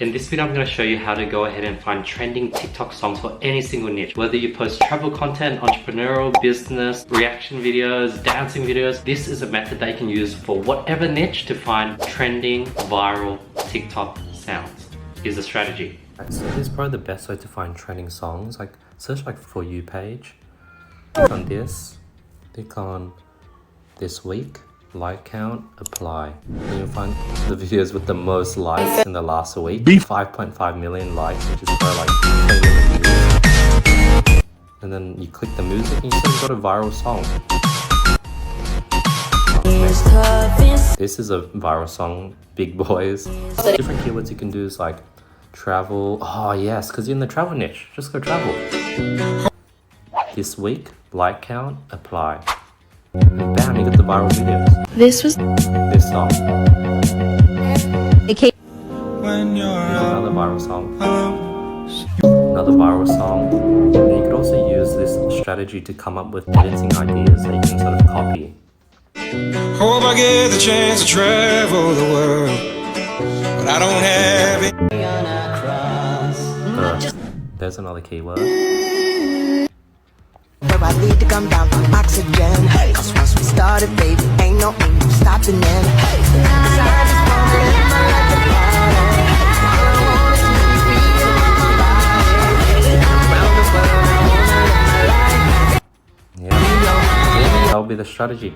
In this video, I'm going to show you how to go ahead and find trending TikTok songs for any single niche. Whether you post travel content, entrepreneurial, business, reaction videos, dancing videos, this is a method that you can use for whatever niche to find trending, viral TikTok sounds. Here's the strategy. So this is probably the best way to find trending songs. Like search like For You page. Click on this. Click on this week. Like count, apply. And you'll find the videos with the most likes in the last week. 5.5 million likes, which is probably like 20 million views. And then you click the music and you still got a viral song. This is a viral song, Big Boys. Different keywords you can do is like travel. Oh yes, because you're in the travel niche. Just go travel. This week, like count, apply. And bam, you get the viral videos. This song. Another viral song. Another viral song. And you could also use this strategy to come up with editing ideas that you can sort of copy. Hope I get the chance to travel the world, but I don't have it. There's another keyword. I need to come down from oxygen. Cause once we started, baby, ain't no stopping it. Yeah, that'll be the strategy.